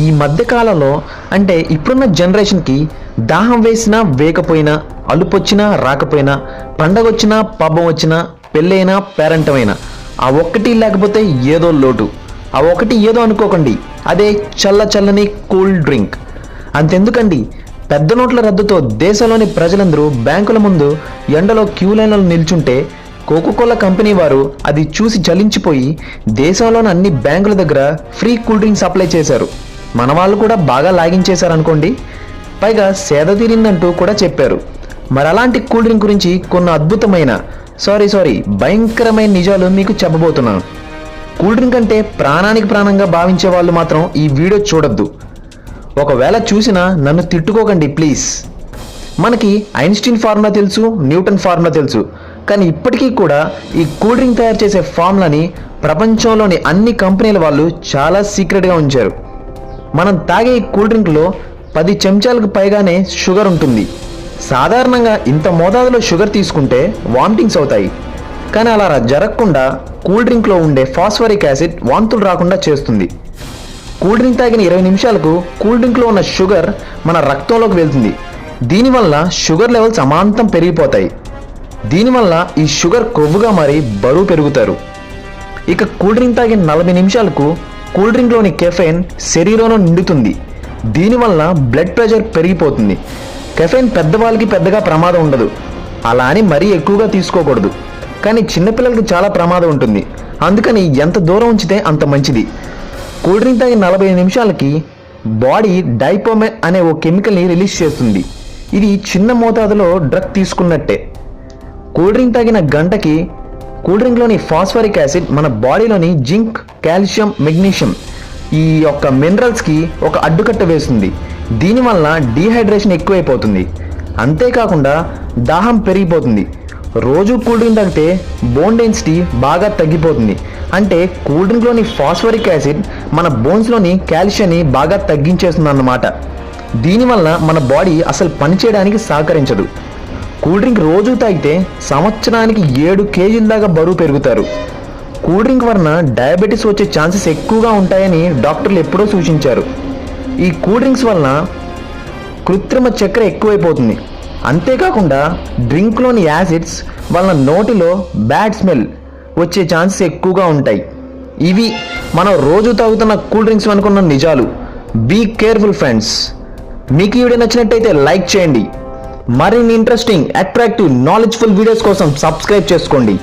ఈ మధ్య కాలంలో అంటే ఇప్పుడున్న జనరేషన్కి దాహం వేసినా వేయకపోయినా, అలుపొచ్చినా రాకపోయినా, పండగ వచ్చినా పబ్బం వచ్చినా, పెళ్ళైనా పేరంటమైనా ఆ ఒక్కటి లేకపోతే ఏదో లోటు. ఆ ఒకటి ఏదో అనుకోకండి, అదే చల్లని కూల్ డ్రింక్. అంతెందుకండి, పెద్ద నోట్ల రద్దుతో దేశంలోని ప్రజలందరూ బ్యాంకుల ముందు ఎండలో క్యూ లైన్లలో నిల్చుంటే కోకోకోలా కంపెనీ వారు అది చూసి చలించిపోయి దేశంలోని అన్ని బ్యాంకుల దగ్గర ఫ్రీ కూల్ డ్రింక్ సప్లై చేశారు. మన వాళ్ళు కూడా బాగా లాగించేశారు అనుకోండి. పైగా సేద తీరిందంటూ కూడా చెప్పారు. మరి అలాంటి కూల్ డ్రింక్ గురించి కొన్ని అద్భుతమైన భయంకరమైన నిజాలు మీకు చెప్పబోతున్నాను. కూల్ డ్రింక్ అంటే ప్రాణానికి ప్రాణంగా భావించే వాళ్ళు మాత్రం ఈ వీడియో చూడొద్దు. ఒకవేళ చూసినా నన్ను తిట్టుకోకండి ప్లీజ్. మనకి ఐన్స్టీన్ ఫార్ములా తెలుసు, న్యూటన్ ఫార్ములా తెలుసు, కానీ ఇప్పటికీ కూడా ఈ కూల్ డ్రింక్ తయారు చేసే ఫార్ములాని ప్రపంచంలోని అన్ని కంపెనీల వాళ్ళు చాలా సీక్రెట్గా ఉంచారు. మనం తాగే ఈ కూల్ డ్రింక్లో 10 చెంచాలకు పైగానే షుగర్ ఉంటుంది. సాధారణంగా ఇంత మోతాదులో షుగర్ తీసుకుంటే వామిటింగ్స్ అవుతాయి. కానీ అలా జరగకుండా కూల్ డ్రింక్లో ఉండే ఫాస్ఫరిక్ యాసిడ్ వాంతులు రాకుండా చేస్తుంది. కూల్ డ్రింక్ తాగిన 20 నిమిషాలకు కూల్ డ్రింక్లో ఉన్న షుగర్ మన రక్తంలోకి వెళ్తుంది. దీనివల్ల షుగర్ లెవెల్స్ అమాంతం పెరిగిపోతాయి. దీనివల్ల ఈ షుగర్ కొవ్వుగా మారి బరువు పెరుగుతారు. ఇక కూల్ డ్రింక్ తాగిన 40 నిమిషాలకు కూల్ డ్రింక్లోని కెఫెయిన్ శరీరంలో నిండుతుంది. దీనివల్ల బ్లడ్ ప్రెషర్ పెరిగిపోతుంది. కెఫెయిన్ పెద్దవాళ్ళకి పెద్దగా ప్రమాదం ఉండదు, అలా అని మరీ ఎక్కువగా తీసుకోకూడదు. కానీ చిన్నపిల్లలకి చాలా ప్రమాదం ఉంటుంది. అందుకని ఎంత దూరం ఉంచితే అంత మంచిది. కూల్ డ్రింక్ తాగిన 45 నిమిషాలకి బాడీ డైపోమైన్ అనే ఓ కెమికల్ని రిలీజ్ చేస్తుంది. ఇది చిన్న మోతాదులో డ్రగ్ తీసుకున్నట్టే. కూల్ డ్రింక్ తాగిన గంటకి కూల్ డ్రింక్లోని ఫాస్ఫరిక్ యాసిడ్ మన బాడీలోని జింక్, కాల్షియం, మెగ్నీషియం ఈ యొక్క మినరల్స్కి ఒక అడ్డుకట్ట వేస్తుంది. దీనివల్ల డీహైడ్రేషన్ ఎక్కువైపోతుంది. అంతేకాకుండా దాహం పెరిగిపోతుంది. రోజు కూల్ డ్రింక్ తాగితే బోన్ డెన్సిటీ బాగా తగ్గిపోతుంది. అంటే కూల్ డ్రింక్లోని ఫాస్ఫరిక్ యాసిడ్ మన బోన్స్లోని కాల్షియాన్ని బాగా తగ్గించేస్తుంది అన్నమాట. దీనివల్ల మన బాడీ అసలు పనిచేయడానికి సహకరించదు. కూల్ డ్రింక్ రోజు తాగితే సంవత్సరానికి 7 కేజీల దాకా బరువు పెరుగుతారు. కూల్ డ్రింక్ వలన డయాబెటీస్ వచ్చే ఛాన్సెస్ ఎక్కువగా ఉంటాయని డాక్టర్లు ఎప్పుడో సూచించారు. ఈ కూల్ డ్రింక్స్ వలన కృత్రిమ చక్కెర ఎక్కువైపోతుంది. అంతేకాకుండా డ్రింక్లోని యాసిడ్స్ వలన నోటిలో బ్యాడ్ స్మెల్ వచ్చే ఛాన్సెస్ ఎక్కువగా ఉంటాయి. ఇవి మనం రోజు తాగుతున్న కూల్ డ్రింక్స్ అనుకున్న నిజాలు. Be careful friends. మీకు ఈ వీడియో నచ్చినట్టయితే లైక్ చేయండి. మరిన్ని ఇంట్రెస్టింగ్, అట్రాక్టివ్, నాలెడ్జ్ఫుల్ వీడియోస్ కోసం సబ్స్క్రైబ్ చేసుకోండి.